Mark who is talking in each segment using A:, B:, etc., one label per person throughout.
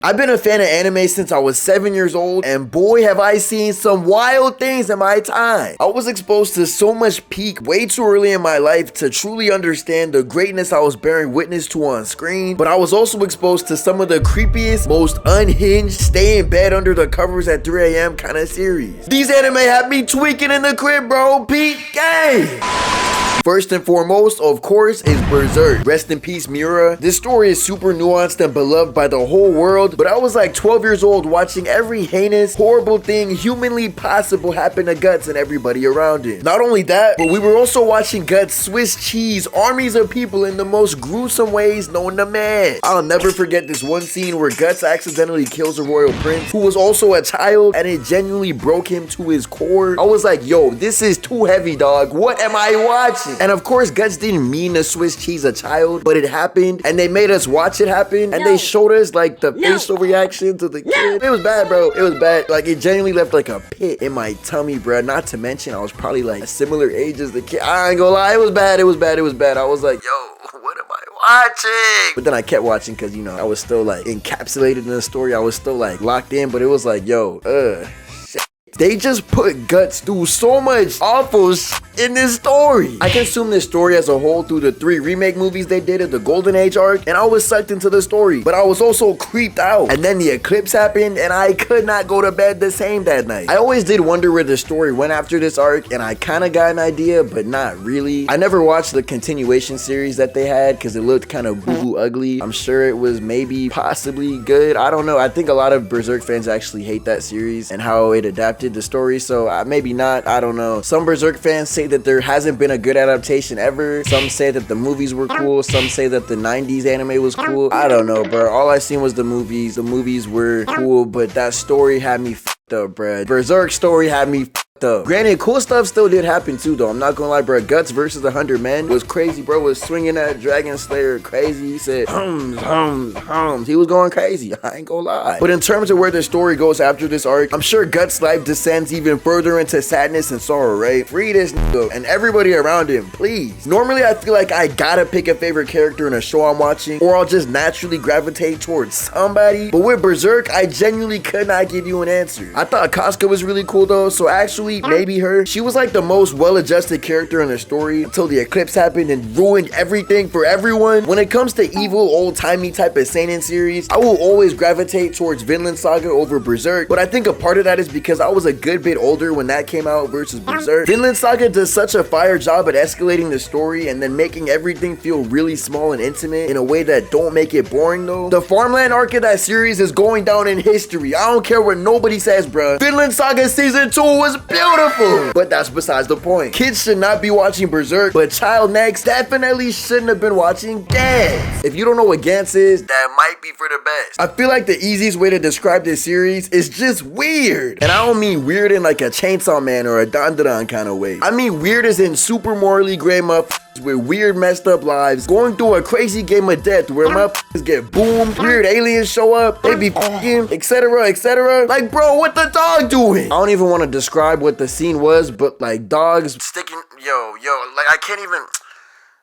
A: I've been a fan of anime since I was 7 years old, and boy have I seen some wild things in my time. I was exposed to so much peak way too early in my life to truly understand the greatness I was bearing witness to on screen, but I was also exposed to some of the creepiest, most unhinged, stay in bed under the covers at 3 a.m. kind of series. These anime have me tweaking in the crib, bro. Peak game! First and foremost, of course, is Berserk. Rest in peace, Miura. This story is super nuanced and beloved by the whole world, but I was like 12 years old watching every heinous, horrible thing humanly possible happen to Guts and everybody around him. Not only that, but we were also watching Guts Swiss cheese armies of people in the most gruesome ways known to man. I'll never forget this one scene where Guts accidentally kills a royal prince who was also a child, and it genuinely broke him to his core. I was like, yo, this is too heavy, dog. What am I watching? And of course, Guts didn't mean to Swiss cheese a child, but it happened, and they made us watch it happen, and they showed us like the facial reaction to the kid. It was bad, bro. It was bad. Like, it genuinely left like a pit in my tummy, bro. Not to mention, I was probably like a similar age as the kid. I ain't gonna lie, it was bad. It was bad. It was bad. I was like, yo, what am I watching? But then I kept watching because, you know, I was still like encapsulated in the story. I was still like locked in, but it was like, yo, they just put Guts through so much awful shit in this story. I consumed this story as a whole through the 3 remake movies they did at the Golden Age arc, and I was sucked into the story, but I was also creeped out. And then the eclipse happened, and I could not go to bed the same that night. I always did wonder where the story went after this arc, and I kind of got an idea, but not really. I never watched the continuation series that they had because it looked kind of boo-boo ugly. I'm sure it was maybe possibly good. I don't know. I think a lot of Berserk fans actually hate that series and how it adapted the story, so maybe not. I don't know. Some Berserk fans say that there hasn't been a good adaptation ever. Some say that the movies were cool. Some say that the 90s anime was cool. I don't know, bro. All I seen was the movies. The movies were cool, but that story had me f***ed up, bro. Berserk story had me f***ed up. Granted, cool stuff still did happen too, though. I'm not gonna lie, bro. Guts versus 100 men was crazy, bro. Was swinging that Dragon Slayer crazy. He said hums. He was going crazy. I ain't gonna lie. But in terms of where the story goes after this arc, I'm sure Guts' life descends even further into sadness and sorrow, right? Free this nigga and everybody around him, please. Normally, I feel like I gotta pick a favorite character in a show I'm watching, or I'll just naturally gravitate towards somebody. But with Berserk, I genuinely could not give you an answer. I thought Casca was really cool though, so actually, maybe her. She was like the most well-adjusted character in the story until the eclipse happened and ruined everything for everyone. When it comes to evil, old-timey type of seinen series, I will always gravitate towards Vinland Saga over Berserk, but I think a part of that is because I was a good bit older when that came out versus Berserk. Vinland Saga does such a fire job at escalating the story and then making everything feel really small and intimate in a way that don't make it boring though. The farmland arc of that series is going down in history. I don't care what nobody says, bruh. Vinland Saga Season 2 was beautiful, but that's besides the point. Kids should not be watching Berserk, but Child Next definitely shouldn't have been watching Gantz. If you don't know what Gantz is, that might be for the best. I feel like the easiest way to describe this series is just weird. And I don't mean weird in like a Chainsaw Man or a Dandadan kind of way. I mean weird as in super morally gray motherfuckers with weird messed up lives going through a crazy game of death where motherfuckers get boomed, weird aliens show up, they be f***ing, etc, etc. Like, bro, what the dog doing? I don't even want to describe what the scene was, but like dogs sticking, yo, like I can't even.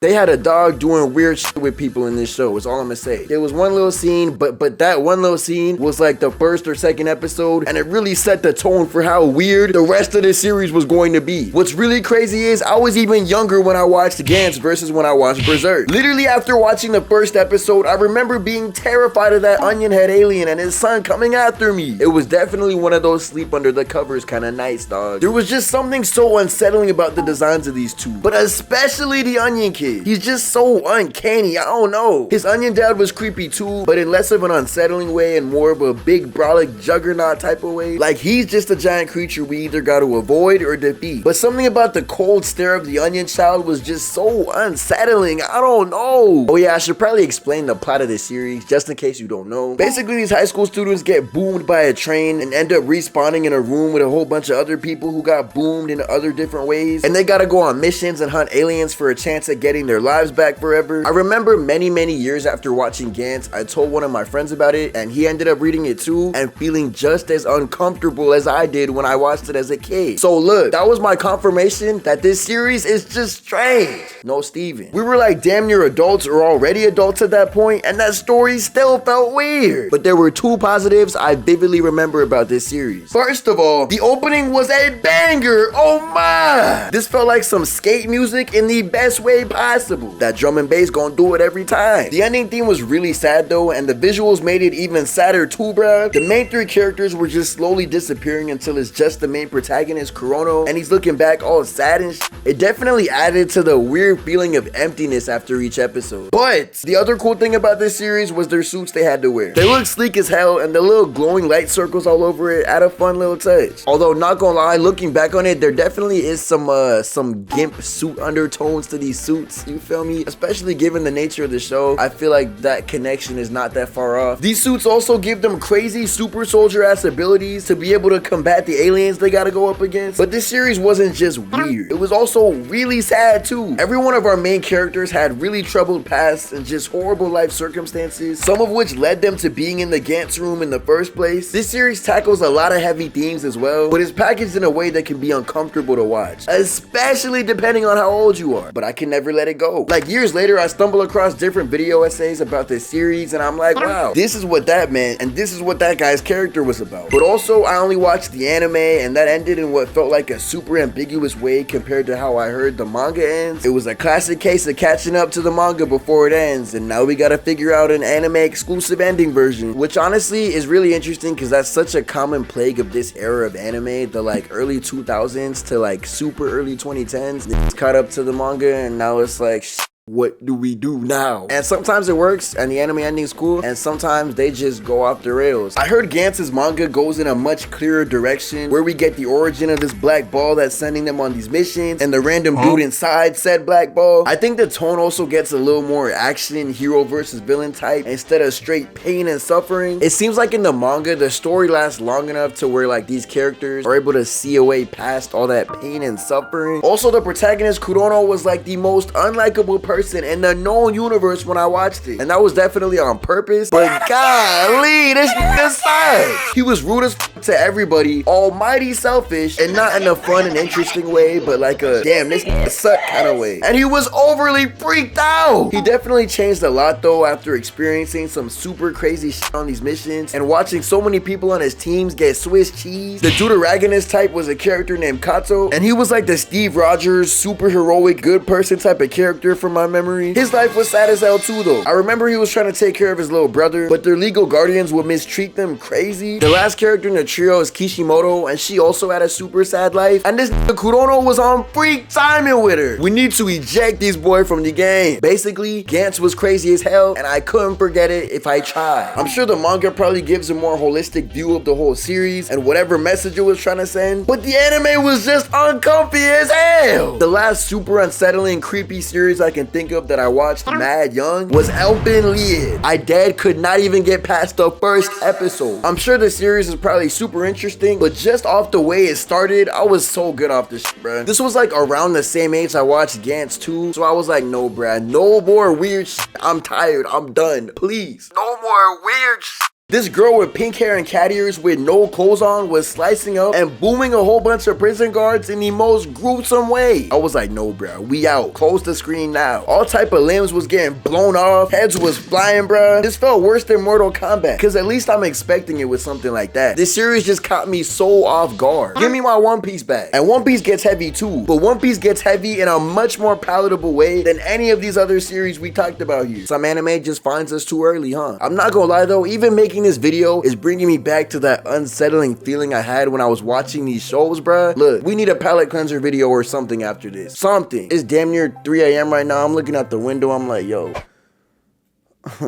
A: They had a dog doing weird shit with people in this show, is all I'm gonna say. There was one little scene, but that one little scene was like the first or second episode, and it really set the tone for how weird the rest of the series was going to be. What's really crazy is I was even younger when I watched Gantz versus when I watched Berserk. Literally after watching the first episode, I remember being terrified of that onion head alien and his son coming after me. It was definitely one of those sleep under the covers kind of nights, dog. There was just something so unsettling about the designs of these two, but especially the onion kid. He's just so uncanny. I don't know. His onion dad was creepy too, but in less of an unsettling way and more of a big brolic juggernaut type of way. Like he's just a giant creature we either got to avoid or defeat. But something about the cold stare of the onion child was just so unsettling. I don't know. Oh yeah, I should probably explain the plot of this series just in case you don't know. Basically, these high school students get boomed by a train and end up respawning in a room with a whole bunch of other people who got boomed in other different ways. And they gotta go on missions and hunt aliens for a chance at getting bring their lives back forever. I remember many years after watching Gantz, I told one of my friends about it, and he ended up reading it too and feeling just as uncomfortable as I did when I watched it as a kid. So look, that was my confirmation that this series is just strange. No, Steven. We were like damn near adults or already adults at that point, and that story still felt weird. But there were two positives I vividly remember about this series. First of all, the opening was a banger. Oh my! This felt like some skate music in the best way possible. That drum and bass gonna do it every time. The ending theme was really sad though, and the visuals made it even sadder too, bruh. The main three characters were just slowly disappearing until it's just the main protagonist, Kurono, and he's looking back all sad and shit. It definitely added to the weird feeling of emptiness after each episode. But the other cool thing about this series was their suits they had to wear. They looked sleek as hell, and the little glowing light circles all over it add a fun little touch. Although not gonna lie, looking back on it, there definitely is some gimp suit undertones to these suits, you feel me? Especially given the nature of the show, I feel like that connection is not that far off. These suits also give them crazy super soldier ass abilities to be able to combat the aliens they gotta go up against. But this series wasn't just weird, it was also really sad too. Every one of our main characters had really troubled pasts and just horrible life circumstances, some of which led them to being in the Gantz room in the first place. This series tackles a lot of heavy themes as well, but it's packaged in a way that can be uncomfortable to watch, especially depending on how old you are. But I can never let it go. Like years later, I stumble across different video essays about this series, and I'm like, wow, this is what that meant, and this is what that guy's character was about. But also, I only watched the anime, and that ended in what felt like a super ambiguous way compared to how I heard the manga ends. It was a classic case of catching up to the manga before it ends, and now we gotta figure out an anime exclusive ending version, which honestly is really interesting because that's such a common plague of this era of anime, the like early 2000s to like super early 2010s. It's caught up to the manga, and now it's like, what do we do now? And sometimes it works and the anime ending's cool, and sometimes they just go off the rails. I heard Gantz's manga goes in a much clearer direction, where we get the origin of this black ball that's sending them on these missions and the random dude inside said black ball. I think the tone also gets a little more action, hero versus villain type, instead of straight pain and suffering. It seems like in the manga the story lasts long enough to where like these characters are able to see a way past all that pain and suffering. Also, the protagonist Kurono was like the most unlikable person in the known universe when I watched it, and that was definitely on purpose. But golly, this nigga sucks. He was rude as to everybody, almighty selfish, and not in a fun and interesting way, but like a damn this nigga suck kind of way. And he was overly freaked out. He definitely changed a lot though after experiencing some super crazy shit on these missions and watching so many people on his teams get Swiss cheese. The deuteragonist type was a character named Kato, and he was like the Steve Rogers super heroic good person type of character from my memory. His life was sad as hell too though. I remember he was trying to take care of his little brother, but their legal guardians would mistreat them crazy. The last character in the trio is Kishimoto, and she also had a super sad life, and this Kurono was on freak timing with her. We need to eject this boy from the game. Basically, Gantz was crazy as hell, and I couldn't forget it if I tried. I'm sure the manga probably gives a more holistic view of the whole series and whatever message it was trying to send, but the anime was just uncomfy as hell. The last super unsettling, creepy series I can think of that I watched mad young was Elfen Lied. I dead could not even get past the first episode. I'm sure the series is probably super interesting, but just off the way it started, I was so good off this shit, bruh. This was like around the same age I watched Gantz too, so I was like, no bruh, no more weird shit. I'm tired, I'm done, please. No more weird shit. This girl with pink hair and cat ears with no clothes on was slicing up and booming a whole bunch of prison guards in the most gruesome way. I was like, no bruh, we out. Close the screen now. All type of limbs was getting blown off, heads was flying bruh. This felt worse than Mortal Kombat, cause at least I'm expecting it with something like that. This series just caught me so off guard. Give me my One Piece back. And One Piece gets heavy too, but One Piece gets heavy in a much more palatable way than any of these other series we talked about here. Some anime just finds us too early, huh? I'm not gonna lie though, even making this video is bringing me back to that unsettling feeling I had when I was watching these shows, bruh. Look, we need a palate cleanser video or something after this. Something. It's damn near 3 a.m. right now. I'm looking out the window. I'm like, yo,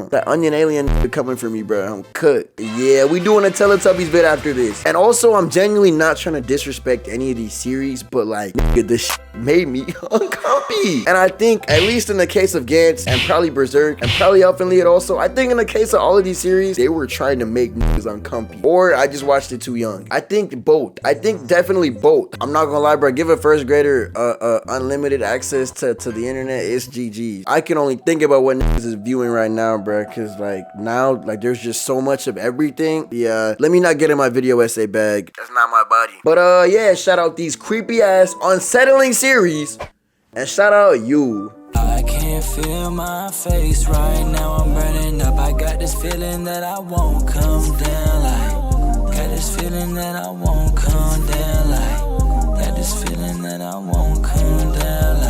A: That onion alien coming for me, bro. I'm cooked. Yeah, we doing a Teletubbies vid after this. And also, I'm genuinely not trying to disrespect any of these series, but like, nigga, this made me uncomfy. And I think, at least in the case of Gantz and probably Berserk and probably Elfenlied also, I think in the case of all of these series, they were trying to make niggas uncomfy. Or I just watched it too young. I think both. I think definitely both. I'm not gonna lie, bro. Give a first grader unlimited access to the internet. It's GG. I can only think about what niggas is viewing right now, bro. Cause like now, like there's just so much of everything. Yeah, let me not get in my video essay bag. That's not my body. But yeah, shout out these creepy ass unsettling series. And shout out you.
B: I can't feel my face right now, I'm burning up. I got this feeling that I won't come down, like, got this feeling that I won't